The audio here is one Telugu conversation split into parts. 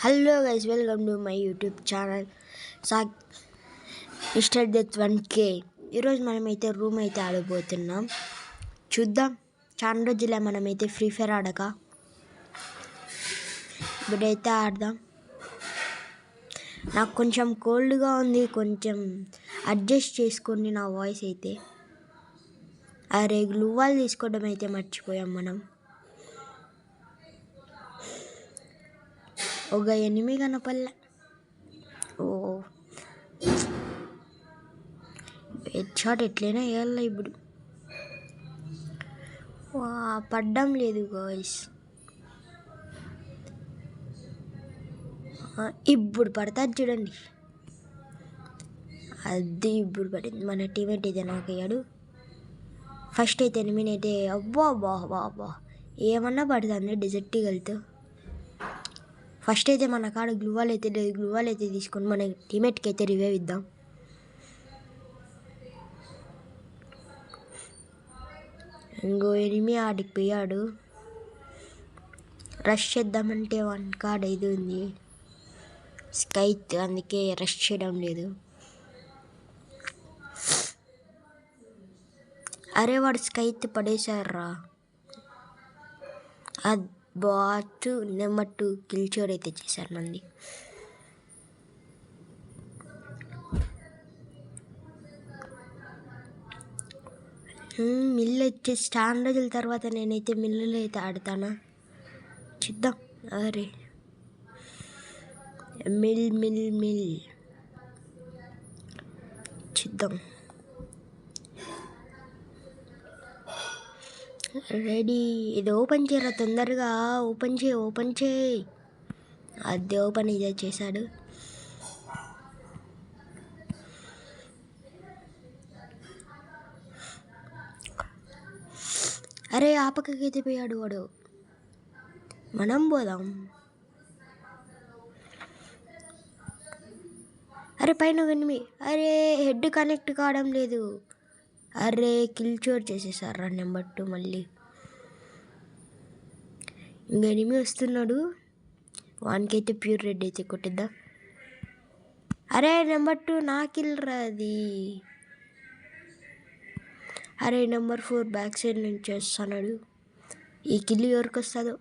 Hello guys, welcome to my YouTube channel mister death 1K. ఈరోజు మనమైతే రూమ్ అయితే ఆడబోతున్నాం. చూద్దాం, చాలా రోజులే మనమైతే ఫ్రీ ఫైర్ ఆడక. ఇప్పుడైతే ఆడదాం. నాకు కొంచెం కోల్డ్గా ఉంది, కొంచెం అడ్జస్ట్ చేసుకోండి నా వాయిస్ అయితే. అరే గ్లూవాల్ తీసుకోవడం అయితే మర్చిపోయాం మనం. ఒక ఎనిమి కనపల్లె. ఓ హెడ్ షాట్ ఎట్లయినా వేయాల. ఇప్పుడు పడ్డం లేదు గాయ్స్. ఇప్పుడు పడతాది చూడండి. అది ఇప్పుడు పడింది. మన టీమేట్ అయితే నాకు అయ్యాడు. ఫస్ట్ అయితే ఎనిమిది అయితే అబ్బా బా బా బా ఏమన్నా పడుతుంది డెజర్ట్ ఈగల్తో. ఫస్ట్ అయితే మన కాడ గ్లూవాల్ అయితే లేదు. గ్లూవాల్ అయితే తీసుకొని మన టీమేట్కి అయితే రివైవ్ ఇద్దాం. ఇంకో ఎనిమి ఆడికి పోయాడు. రష్ చేద్దామంటే వన్ కార్డ్ ఇది ఉంది స్కైత్, అందుకే రష్ చేయడం లేదు. అరే వాడు స్కైత్ పడేశారా. బాట్ నెంబర్ 2 కిల్ చోర్ అయితే చేశారు మంది. మిల్లు వచ్చేసి చాలా రోజుల తర్వాత నేనైతే మిల్లులో అయితే ఆడతానా, చూద్దాం. అరే మిల్ మిల్ మిల్ చూద్దాం. రెడీ. ఇది ఓపెన్ చేయరా తొందరగా, ఓపెన్ చేయి. అది ఓపెన్ ఇదే చేశాడు. అరే ఆ పక్కకి అయితే పోయాడు వాడు. మనం పోదాం. అరే పైన వినిమి. అరే హెడ్ కనెక్ట్ కావడం లేదు. అరే కిల్ చోర్ చేసేసారా నెంబర్ 2 మళ్ళీ. ఇంక ఎనిమి వస్తున్నాడు. వానికైతే ప్యూర్ రెడ్ అయితే కొట్టిద్దాం. అరే నెంబర్ 2 నా కిల్ రా అది. అరే నెంబర్ 4 బ్యాక్ సైడ్ నుంచి వస్తున్నాడు. ఈ కిల్ ఎవరికి వస్తుందో.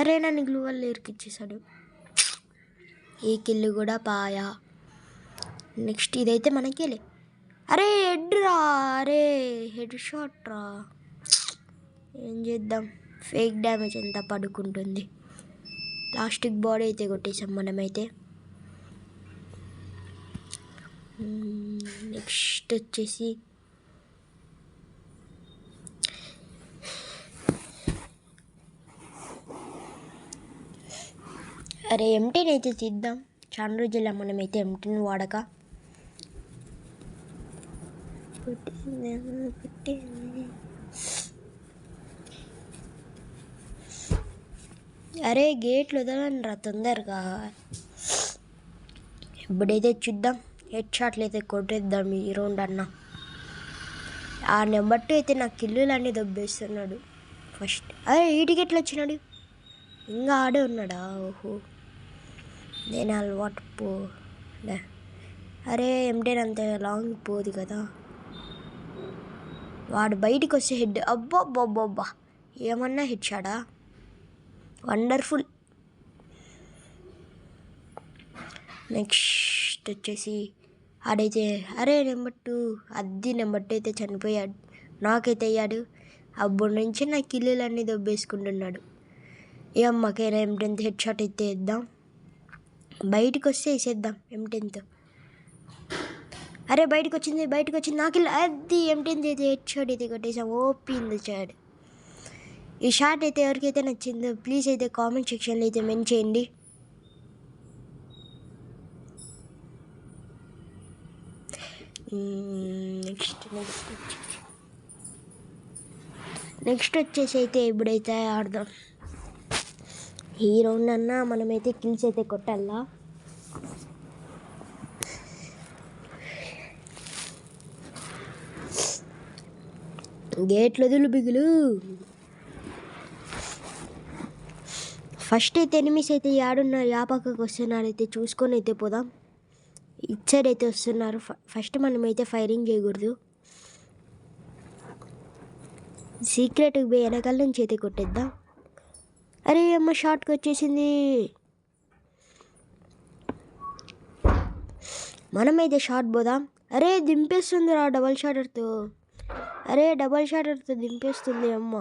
అరే నన్ను గ్లూ వల్ల ఇరికిచ్చేసాడు. ఈ కిల్ కూడా పాయా. నెక్స్ట్ ఇదైతే మనకేలే. అరే హెడ్ రా. అరే హెడ్ షాట్ రా. ఏం చేద్దాం, ఫేక్ డ్యామేజ్ అంతా పడుకుంటుంది. లాస్ట్కి బాడీ అయితే కొట్టేసాం మనమైతే. నెక్స్ట్ వచ్చేసి అరే ఎంటీని అయితే తీద్దాం. చాలా రోజుల్లో మనమైతే ఎంటీని వాడక. అరే గేట్లు వదలండి రా తొందరగా. ఇప్పుడైతే చూద్దాం, హెడ్ షాట్లు అయితే కొట్టేద్దాం ఈ రౌండ్ అన్న. ఆ నెంబర్ 2 అయితే నా కిల్లులన్నీ దొబ్బేస్తున్నాడు ఫస్ట్. అరే ఈ టికెట్లు వచ్చినాడు. ఇంకా ఆడే ఉన్నాడా. ఓహో నేను అలవాటు అరే ఎంటేన్ అంత లాంగ్ పోదు కదా. వాడు బయటికి వచ్చే హెడ్ అబ్బా ఏమన్నా హెడ్ షాడా. వండర్ఫుల్. నెక్స్ట్ వచ్చేసి ఆడైతే అరే నెంబర్ 2 అది నెంబర్ 2 అయితే చనిపోయాడు. నాకైతే అయ్యాడు. అప్పటి నుంచి నా కిల్లులన్నీ దొబ్బేసుకుంటున్నాడు. ఏ అమ్మకైనా M10 హెడ్ షాట్ అయితే వేద్దాం. బయటకు వస్తే వేసేద్దాం M10తో. అరే బయటకు వచ్చింది నాకు అది M10 అయితే హెడ్ షాట్ అయితే కొట్టేసాం. ఓపింది చాడు. ఈ షాట్ అయితే ఎవరికైతే నచ్చిందో ప్లీజ్ అయితే కామెంట్ సెక్షన్లో అయితే మెన్షన్ చేయండి. నెక్స్ట్ వచ్చేసి అయితే ఇప్పుడైతే ఆడదాం. ఈ రౌండ్ అన్నా మనమైతే కిల్స్ అయితే కొట్టాలా. గేట్లు వదులు బిగులు. ఫస్ట్ అయితే ఎనిమిస్ అయితే యాడున్నారు, యా పక్కకు వస్తున్నారు అయితే చూసుకొని అయితే పోదాం. ఇటు సైడ్ అయితే వస్తున్నారు. ఫస్ట్ మనం అయితే ఫైరింగ్ చేయకూడదు. సీక్రెట్కి పోయి వెనకాల నుంచి అయితే కొట్టేద్దాం. అరే అమ్మ షార్ట్కి వచ్చేసింది. మనమైతే షార్ట్ పోదాం. అరే దింపేస్తుంది రా డబల్ షాటర్తో. అరే డబల్ షాటర్తో దింపేస్తుంది అమ్మ.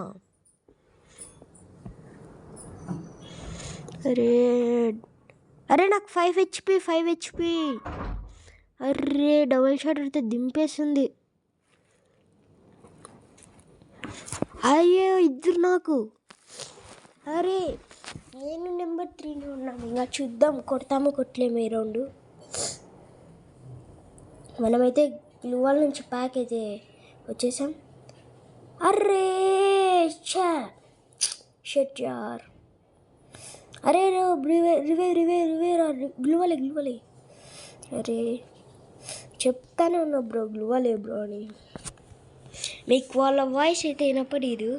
అరే అరే నాకు 5 HP. అరే డబల్ షాటర్తో దింపేస్తుంది. అయ్యో ఇద్దరు నాకు. అరే నేను నెంబర్ 3లో ఉన్నాను. ఇంకా చూద్దాం కొడతామో కొట్టలేము ఈ రౌండ్. మనమైతే గ్లూవాల్ నుంచి ప్యాక్ అయితే వచ్చేసాం. అరే షట్ యార్. అరే రివే గ్లూవాలే. అరే చెప్తానే ఉన్నా బ్రో గ్లూవాలే బ్రో అని. మీకు వాళ్ళ వాయిస్ అయితే వినపడేదు.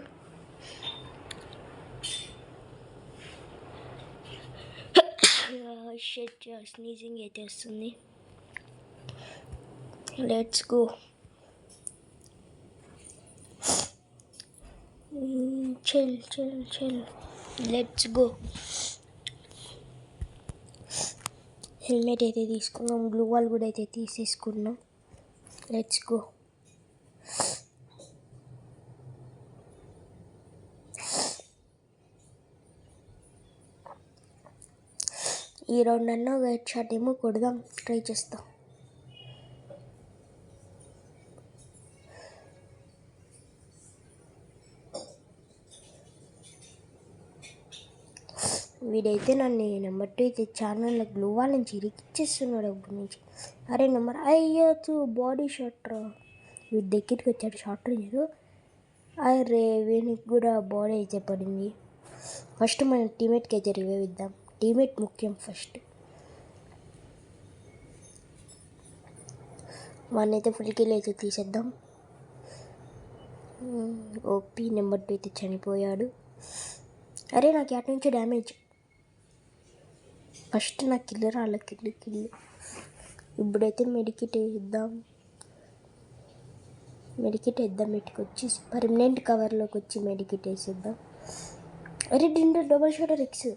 షట్ స్నీజింగ్ అయితే వస్తుంది. Let's go. Chill let's go. Helmet అయితే తీసుకున్నాం, గ్లూవాల్ కూడా అయితే తీసేసుకున్నాం. Let's go. ఈ రౌండ్ అన్నా వైట్ షాట్ ఏమో కొడదాం, ట్రై చేస్తాం. వీడైతే నన్ను నెంబర్ 2 అయితే ఛానల్లో గ్లూవాల్ నుంచి ఇరికిచ్చేస్తున్నాడు అప్పటి నుంచి. అరే నెంబర్ అయ్యో బాడీ షాట్ రా. వీడి దగ్గరికి వచ్చాడు షాట్ లేదు. అరే వీనికి కూడా బాడీ అయితే పడింది. ఫస్ట్ మన టీమేట్కి అయితే రివైవ్ ఇద్దాం. టీమేట్ ముఖ్యం ఫస్ట్. వాడినైతే ఫుల్ కిల్ అయితే తీసేద్దాం. ఓపీ నెంబర్ 2 అయితే చనిపోయాడు. అరే నాకు అటు నుంచి డ్యామేజ్. ఫస్ట్ నాకు కిల్ రాలే. కిల్ ఇప్పుడైతే మెడికిట్ వేద్దాం. ఇటుకు వచ్చి పర్మనెంట్ కవర్లోకి వచ్చి మెడికిట్ వేసేద్దాం. అరే డబల్ షాటర్ ఎక్స్.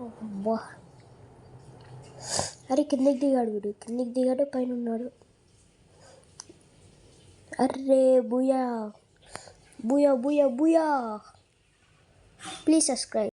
అబ్బా అరే కిందకి దిగాడు పైన ఉన్నాడు. అరే బూయా. Please subscribe.